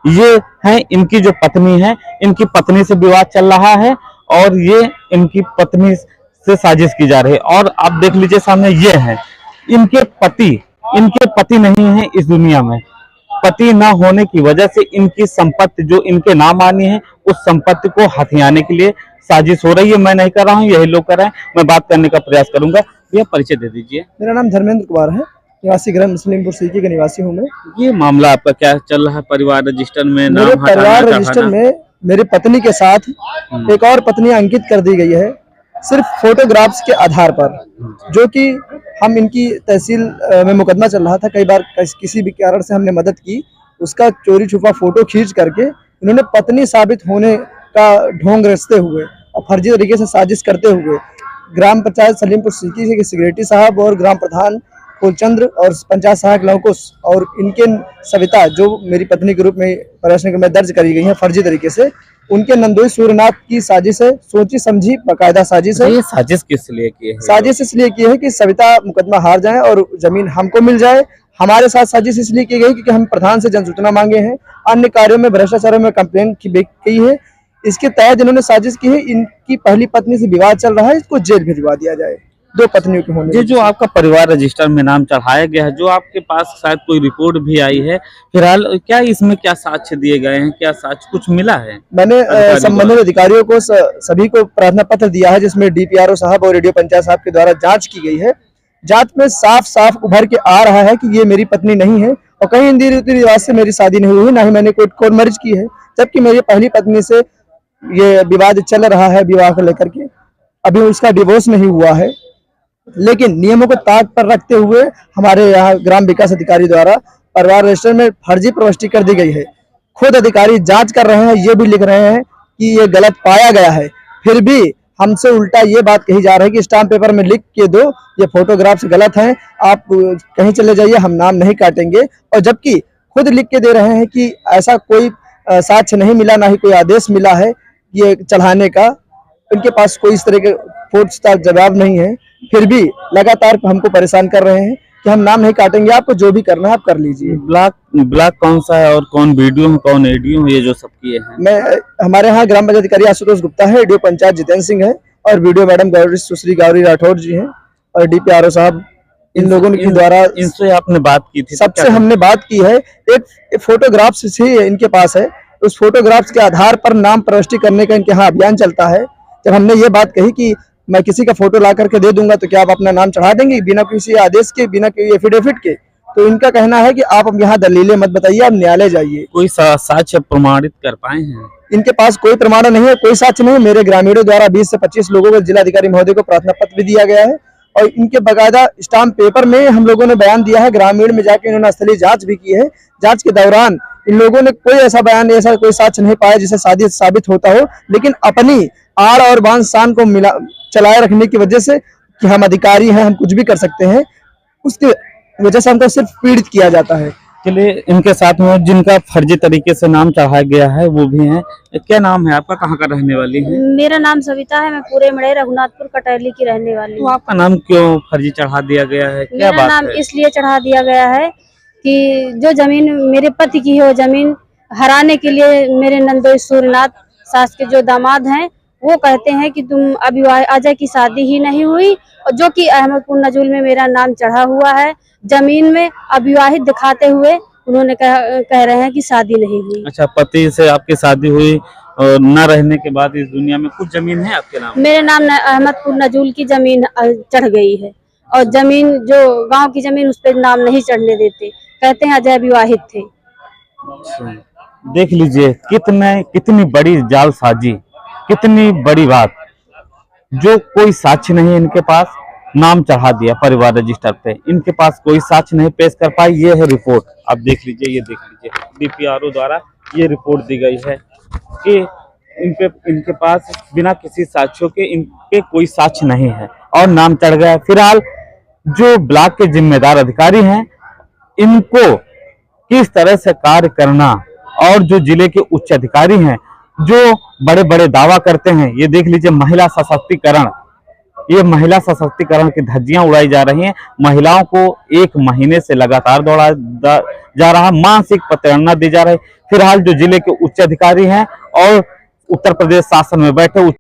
ये है इनकी जो पत्नी है, इनकी पत्नी से विवाद चल रहा है और ये इनकी पत्नी से साजिश की जा रही है। और आप देख लीजिए सामने ये है इनके पति नहीं है इस दुनिया में। पति न होने की वजह से इनकी संपत्ति जो इनके नाम आनी है, उस संपत्ति को हथियाने के लिए साजिश हो रही है। मैं नहीं कर रहा हूँ, यही लोग कर रहे हैं। मैं बात करने का प्रयास करूंगा। भैया परिचय दे दीजिए। मेरा नाम धर्मेंद्र कुमार है, निवासी ग्राम मुस्लिमपुर सीकी का निवासी हूँ मैं। ये मामला आपका क्या चल रहा है? परिवार रजिस्टर में नाम मेरे परिवार हटाना रजिस्टर में मेरी पत्नी के साथ एक और पत्नी अंकित कर दी गई है, सिर्फ फोटोग्राफ्स के आधार पर, जो कि हम इनकी तहसील में मुकदमा चल रहा था। कई बार किसी भी कारण से हमने मदद की, उसका चोरी छुपा फोटो खींच करके इन्होंने पत्नी साबित होने का ढोंग रचते हुए और फर्जी तरीके से साजिश करते हुए ग्राम पंचायत सलीमपुर सीकी के सेक्रेटरी साहब और ग्राम प्रधान फूलचंद्र और पंचायत सहायक लवकुश और इनके सविता, जो मेरी पत्नी के रूप में प्रश्न में दर्ज करी गई है फर्जी तरीके से, उनके नंदोई सूर्यनाथ की साजिश है। सोची समझी बाकायदा साजिश है। ये साजिश किस लिए की है? साजिश इसलिए की है कि सविता मुकदमा हार जाए और जमीन हमको मिल जाए। हमारे साथ साजिश इसलिए की गई क्योंकि हम प्रधान से जनसूचना मांगे हैं, अन्य कार्यों में भ्रष्टाचार में कंप्लेन की है। इसके तहत जिन्होंने साजिश की है, इनकी पहली पत्नी से विवाद चल रहा है, इसको जेल भिजवा दिया जाए। दो पत्नियों के होने। ये जो आपका परिवार रजिस्टर में नाम चढ़ाया गया है, जो आपके पास शायद कोई रिपोर्ट भी आई है, फिलहाल क्या इसमें क्या साक्ष्य दिए गए हैं? क्या साक्ष्य कुछ मिला है? मैंने संबंधित अधिकारियों को सभी को प्रार्थना पत्र दिया है, जिसमें डीपीआरओ साहब और रेडियो पंचायत साहब के द्वारा जांच की गई है। जांच में साफ साफ उभर के आ रहा है कि ये मेरी पत्नी नहीं है और कहीं इन रीति रिवाज से मेरी शादी नहीं हुई, ना ही मैंने कोई कोर्ट मैरिज की है। जबकि मेरी पहली पत्नी से ये विवाद चल रहा है विवाह को लेकर के, अभी उसका डिवोर्स नहीं हुआ है। लेकिन नियमों को ताक पर रखते हुए हमारे यहाँ ग्राम विकास अधिकारी द्वारा परिवार रजिस्टर में फर्जी प्रविष्टि कर दी गई है। खुद अधिकारी जांच कर रहे हैं, ये भी लिख रहे हैं कि ये गलत पाया गया है, फिर भी हमसे उल्टा ये बात कही जा रही है कि स्टाम्प पेपर में लिख के दो, ये फोटोग्राफ्स गलत हैं, आप कहीं चले जाइए, हम नाम नहीं काटेंगे। और जबकि खुद लिख के दे रहे हैं कि ऐसा कोई साक्ष्य नहीं मिला, ना ही कोई आदेश मिला है ये चढ़ाने का। इनके पास कोई इस तरह के पूछताछ जवाब नहीं है, फिर भी लगातार हमको परेशान कर रहे हैं कि हम नाम नहीं काटेंगे, आपको जो भी करना है आप कर लीजिए। ब्लॉक कौन सा है और कौन वीडियो है, कौन एडियो है, ये जो सब किए हैं? मैं हमारे यहाँ ग्राम पंचायत अधिकारी आशुतोष गुप्ता है, रेडियो पंचायत जितेंद्र सिंह है और वीडियो मैडम सुश्री गौरी राठौर जी हैं और डीपीआरओ साहब। इन लोगों के द्वारा इनसे आपने बात की थी? सबसे हमने बात की है। एक फोटोग्राफ्स से इनके पास है, उस फोटोग्राफ्स के आधार पर नाम प्रविष्टि करने का इनके यहाँ अभियान चलता है। जब हमने ये बात कही कि मैं किसी का फोटो ला करके दे दूंगा तो क्या आप अपना नाम चढ़ा देंगे बिना किसी आदेश के, बिना किसी एफिडेविट के? तो इनका कहना है कि आप अब यहाँ दलीलें मत बताइए, आप न्यायालय जाइए। कोई साक्ष्य प्रमाणित कर पाए हैं? इनके पास कोई प्रमाण नहीं है, कोई साक्ष्य नहीं है। मेरे ग्रामीणों द्वारा 20 से 25 लोगों को जिलाधिकारी महोदय को प्रार्थना पत्र भी दिया गया है और इनके बकायदा स्टाम्प पेपर में हम लोगों ने बयान दिया है। ग्रामीण में जाके इन्होंने स्थलीय जांच भी की है। जांच के दौरान इन लोगों ने कोई ऐसा बयान, ऐसा कोई साक्ष्य नहीं पाया जिसे साबित होता हो, लेकिन अपनी आड़ और बांध शान को चलाए रखने की वजह से कि हम अधिकारी हैं, हम कुछ भी कर सकते हैं, उसकी वजह से हमको सिर्फ पीड़ित किया जाता है। चलिए, इनके साथ में जिनका फर्जी तरीके से नाम चढ़ाया गया है वो भी हैं। क्या नाम है आपका? कहाँ का रहने वाली है? मेरा नाम सविता है, मैं पूरे मड़े रघुनाथपुर कटहली की रहने वाली हूँ। तो आपका नाम क्यों फर्जी चढ़ा दिया गया है? क्या मेरा नाम इसलिए चढ़ा दिया गया है कि जो जमीन मेरे पति की है, वो जमीन हराने के लिए मेरे नंदोई सूर्यनाथ सास के जो दामाद हैं, वो कहते हैं कि तुम अभी अजय की शादी ही नहीं हुई, और जो कि अहमदपुर नजूल में मेरा नाम चढ़ा हुआ है जमीन में अविवाहित दिखाते हुए उन्होंने कह रहे हैं कि शादी नहीं हुई। अच्छा, पति से आपकी शादी हुई और न रहने के बाद इस दुनिया में कुछ जमीन है आपके नाम? मेरे नाम अहमदपुर नजूल की जमीन चढ़ गई है और जमीन जो गांव की जमीन उस पर नाम नहीं चढ़ने देते, कहते हैं अजय विवाहित थे। देख लीजिए कितनी बड़ी जालसाजी, कितनी बड़ी बात। जो कोई साक्ष्य नहीं है इनके पास, नाम चढ़ा दिया परिवार रजिस्टर पे। इनके पास कोई साक्ष्य नहीं पेश कर पाई। ये है रिपोर्ट, आप देख लीजिए, ये देख लीजिए डीपीआरओ द्वारा ये रिपोर्ट दी गई है कि इनके पास बिना किसी साक्ष्यों के इनके कोई साक्ष्य नहीं है और नाम चढ़ गया। फिलहाल जो ब्लॉक के जिम्मेदार अधिकारी हैं, इनको किस तरह से कार्य करना, और जो जिले के उच्च अधिकारी हैं जो बड़े बड़े दावा करते हैं, ये देख लीजिए महिला सशक्तिकरण, ये महिला सशक्तिकरण की धज्जियां उड़ाई जा रही हैं। महिलाओं को 1 महीने से लगातार दौड़ा जा रहा, मानसिक प्रताड़ना दी जा रही। फिलहाल जो जिले के उच्च अधिकारी हैं और उत्तर प्रदेश शासन में बैठे